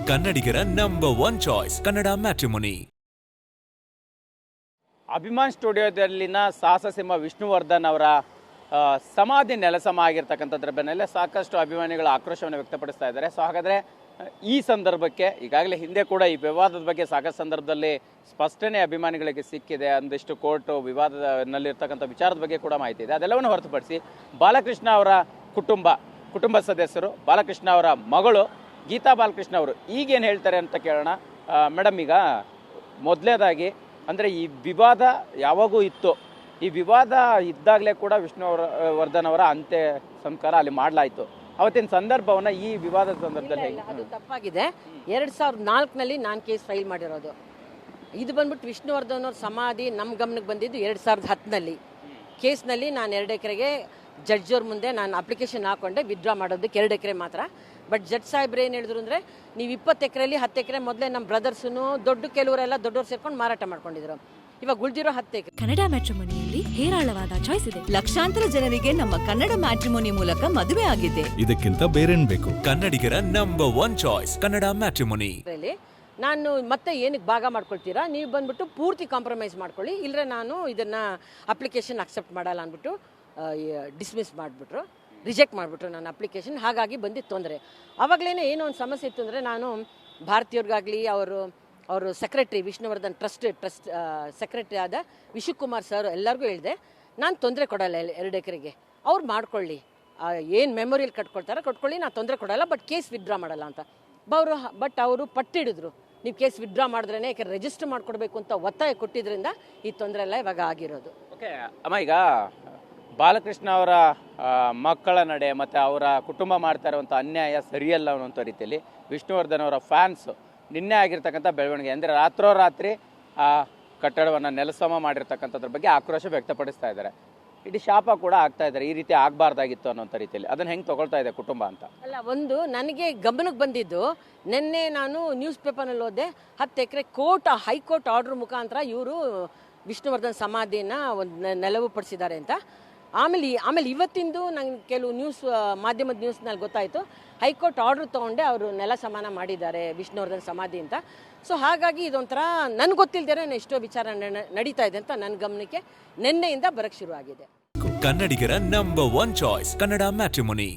ಕನ್ನಡಿಗರ number 1 choice Kannada matrimony. Abhiman ಸ್ಟುಡಿಯೋದಲ್ಲಿನ ಸಾಹಸ ಸಿಂಹ ವಿಷ್ಣುವರ್ಧನ್ ಅವರ ಸಮಾಧಿ ನೆಲಸಮ ಆಗಿರ್ತಕ್ಕಂಥದ್ರ ಬೆನ್ನಲ್ಲೇ ಸಾಕಷ್ಟು ಅಭಿಮಾನಿಗಳ ಆಕ್ರೋಶವನ್ನು ವ್ಯಕ್ತಪಡಿಸ್ತಾ ಇದ್ದಾರೆ. ಸೊ ಹಾಗಾದರೆ ಈ ಸಂದರ್ಭಕ್ಕೆ ಈಗಾಗಲೇ ಹಿಂದೆ ಕೂಡ ಈ ವಿವಾದದ ಬಗ್ಗೆ ಸಾಕಷ್ಟು ಸಂದರ್ಭದಲ್ಲಿ ಸ್ಪಷ್ಟನೆ ಅಭಿಮಾನಿಗಳಿಗೆ ಸಿಕ್ಕಿದೆ. ಒಂದಿಷ್ಟು ಕೋರ್ಟ್ ವಿವಾದದಲ್ಲಿರ್ತಕ್ಕಂಥ ವಿಚಾರದ ಬಗ್ಗೆ ಕೂಡ ಮಾಹಿತಿ ಇದೆ. ಅದೆಲ್ಲವನ್ನು ಹೊರತುಪಡಿಸಿ ಬಾಲಕೃಷ್ಣ ಅವರ ಕುಟುಂಬ ಸದಸ್ಯರು, ಬಾಲಕೃಷ್ಣ ಅವರ ಮಗಳು ಗೀತಾ ಬಾಲಕೃಷ್ಣ ಅವರು ಈಗೇನು ಹೇಳ್ತಾರೆ ಅಂತ ಕೇಳೋಣ. ಮೇಡಮ್, ಈಗ ಮೊದಲನೇದಾಗಿ ಅಂದರೆ ಈ ವಿವಾದ ಯಾವಾಗೂ ಇತ್ತು. ಈ ವಿವಾದ ಇದ್ದಾಗಲೇ ಕೂಡ ವಿಷ್ಣುವರ್ಧನ್ ಅವರ ಅಂತ್ಯ ಸಂಸ್ಕಾರ ಅಲ್ಲಿ ಮಾಡಲಾಯಿತು. ಅವತ್ತಿನ ಸಂದರ್ಭವನ್ನು ಈ ವಿವಾದದ ಸಂದರ್ಭದಲ್ಲಿ ಹೇಗೆ? ಅದು ತಪ್ಪಾಗಿದೆ. 2004ನಲ್ಲಿ ನಾನು ಕೇಸ್ ಫೈಲ್ ಮಾಡಿರೋದು. ಇದು ಬಂದ್ಬಿಟ್ಟು ವಿಷ್ಣುವರ್ಧನ್ ಅವ್ರ ಸಮಾಧಿ ನಮ್ಮ ಗಮನಕ್ಕೆ ಬಂದಿದ್ದು 2010ನಲ್ಲಿ. ಕೇಸ್ನಲ್ಲಿ ನಾನು 2 ಎಕರೆಗೆ ಜಡ್ಜ್ ಅವ್ರ ಮುಂದೆ ನಾನು ಅಪ್ಲಿಕೇಶನ್ ಹಾಕೊಂಡೆ ವಿತ್ಡ್ರಾ ಮಾಡೋದಕ್ಕೆ 2 ಎಕರೆ ಮಾತ್ರ. ಬಟ್ ಜಡ್ಜ್ ಸಾಹೇಬ್ರು ಏನು ಹೇಳಿದ್ರು ಅಂದರೆ, ನೀವು 20 ಎಕರೆಯಲ್ಲಿ 10 ಎಕರೆ ಮೊದಲೇ ನಮ್ಮ ಬ್ರದರ್ಸೂ ಕೆಲವರೆಲ್ಲ ದೊಡ್ಡವ್ರು ಸೇರ್ಕೊಂಡು ಮಾರಾಟ ಮಾಡ್ಕೊಂಡಿದ್ರು. ಇವಾಗ ಉಳಿದಿರೋ 10 ಎಕರೆ. ಕನ್ನಡ ಮ್ಯಾಟ್ರಿಮೋನಿಯಲ್ಲಿ ಹೇರಾಳವಾದ ಚಾಯ್ಸ್ ಇದೆ. ಲಕ್ಷಾಂತರ ಜನರಿಗೆ ನಮ್ಮ ಕನ್ನಡ ಮ್ಯಾಟ್ರಿಮೋನಿ ಮೂಲಕ ಮದುವೆ ಆಗಿದೆ. ಇದಕ್ಕಿಂತ ಬೇರೇನ್ ಬೇಕು? ಕನ್ನಡಿಗರ ನಂಬರ್ 1 ಚಾಯ್ಸ್ ಕನ್ನಡ ಮ್ಯಾಟ್ರಿಮೋನಿ. ನಾನು ಮತ್ತೆ ಏನಕ್ಕೆ ಭಾಗ ಮಾಡ್ಕೊಳ್ತೀರಾ, ನೀವು ಬಂದ್ಬಿಟ್ಟು ಪೂರ್ತಿ ಕಾಂಪ್ರಮೈಸ್ ಮಾಡ್ಕೊಳ್ಳಿ, ಇಲ್ಲರೆ ನಾನು ಇದನ್ನು ಅಪ್ಲಿಕೇಶನ್ ಅಕ್ಸೆಪ್ಟ್ ಮಾಡಲ್ಲ ಅಂದ್ಬಿಟ್ಟು ಡಿಸ್ಮಿಸ್ ಮಾಡಿಬಿಟ್ರು, ರಿಜೆಕ್ಟ್ ಮಾಡಿಬಿಟ್ರು ನನ್ನ ಅಪ್ಲಿಕೇಶನ್. ಹಾಗಾಗಿ ಬಂದಿದ್ದು ತೊಂದರೆ. ಆವಾಗಲೇ ಏನೋ ಒಂದು ಸಮಸ್ಯೆ ಇತ್ತು ಅಂದರೆ, ನಾನು ಭಾರತೀಯವ್ರಿಗಾಗಲಿ ಅವರು ಸೆಕ್ರೆಟ್ರಿ ವಿಷ್ಣುವರ್ಧನ್ ಟ್ರಸ್ಟ್ ಸೆಕ್ರೆಟ್ರಿ ಆದ ವಿಶುಕುಮಾರ್ ಸರ್ ಎಲ್ಲರಿಗೂ ಹೇಳಿದೆ, ನಾನು ತೊಂದರೆ ಕೊಡಲ್ಲ 2 ಎಕರೆಗೆ, ಅವ್ರು ಮಾಡ್ಕೊಳ್ಳಿ, ಏನು ಮೆಮೊರಿಯಲ್ ಕಟ್ಕೊಳ್ಳಿ, ನಾನು ತೊಂದರೆ ಕೊಡಲ್ಲ, ಬಟ್ ಕೇಸ್ ವಿತ್ಡ್ರಾ ಮಾಡಲ್ಲ ಅಂತ. ಅವರು ಪಟ್ಟಿಡಿದ್ರು, ನೀವು ಕೇಸ್ ವಿತ್ಡ್ರಾ ಮಾಡಿದ್ರೇ, ಯಾಕೆ ರಿಜಿಸ್ಟರ್ ಮಾಡಿಕೊಡ್ಬೇಕು ಅಂತ ಒತ್ತಾಯ ಕೊಟ್ಟಿದ್ದರಿಂದ ಈ ತೊಂದರೆ ಎಲ್ಲ ಇವಾಗ ಆಗಿರೋದು. ಓಕೆ ಅಮ್ಮ, ಈಗ ಬಾಲಕೃಷ್ಣ ಅವರ ಮಕ್ಕಳ ನಡೆ ಮತ್ತು ಅವರ ಕುಟುಂಬ ಮಾಡ್ತಾ ಇರುವಂಥ ಅನ್ಯಾಯ ಸರಿಯಲ್ಲ ಅನ್ನುವಂಥ ರೀತಿಯಲ್ಲಿ ವಿಷ್ಣುವರ್ಧನ್ ಅವರ ಫ್ಯಾನ್ಸು ನಿನ್ನೆ ಆಗಿರ್ತಕ್ಕಂಥ ಬೆಳವಣಿಗೆ ಅಂದರೆ ರಾತ್ರೋರಾತ್ರಿ ಆ ಕಟ್ಟಡವನ್ನು ನೆಲಸಮ ಮಾಡಿರ್ತಕ್ಕಂಥದ್ರ ಬಗ್ಗೆ ಆಕ್ರೋಶ ವ್ಯಕ್ತಪಡಿಸ್ತಾ ಇದ್ದಾರೆ. ಇಡೀ ಶಾಪ ಕೂಡ ಆಗ್ತಾ ಇದ್ದಾರೆ, ಈ ರೀತಿ ಆಗಬಾರ್ದಾಗಿತ್ತು ಅನ್ನೋಂಥ ರೀತಿಯಲ್ಲಿ. ಅದನ್ನು ಹೆಂಗೆ ತೊಗೊಳ್ತಾ ಇದೆ ಕುಟುಂಬ ಅಂತ? ಅಲ್ಲ, ಒಂದು ನನಗೆ ಗಮನಕ್ಕೆ ಬಂದಿದ್ದು, ನಿನ್ನೆ ನಾನು ನ್ಯೂಸ್ ಪೇಪರ್ನಲ್ಲಿ ಓದಿದೆ, 10 ಎಕರೆ ಹೈಕೋರ್ಟ್ ಆರ್ಡರ್ ಮುಖಾಂತರ ಇವರು ವಿಷ್ಣುವರ್ಧನ್ ಸಮಾಧಿನ ಒಂದು ನೆಲವು ಪಡಿಸಿದ್ದಾರೆ ಅಂತ. ಆಮೇಲೆ ಇವತ್ತಿಂದು ನಂಗೆ ಕೆಲವು ಮಾಧ್ಯಮದ ನ್ಯೂಸ್ನಲ್ಲಿ ಗೊತ್ತಾಯಿತು, ಹೈಕೋರ್ಟ್ ಆರ್ಡರ್ ತೊಗೊಂಡೆ ಅವರು ನೆಲ ಸಮಾನ ಮಾಡಿದ್ದಾರೆ ವಿಷ್ಣುವರ್ಧನ್ ಸಮಾಧಿ ಅಂತ. ಸೊ ಹಾಗಾಗಿ ಇದೊಂಥರ ನನಗೆ ಗೊತ್ತಿಲ್ಲದೇ ಎಷ್ಟೋ ವಿಚಾರ ನಡೀತಾ ಇದೆ ಅಂತ ನನ್ನ ಗಮನಕ್ಕೆ ನಿನ್ನೆಯಿಂದ ಬರಕ್ಕೆ ಶುರು ಆಗಿದೆ. ಕನ್ನಡಿಗರ ನಂಬರ್ 1 ಚಾಯ್ಸ್ ಕನ್ನಡ ಮ್ಯಾಟ್ರಿಮೋನಿ.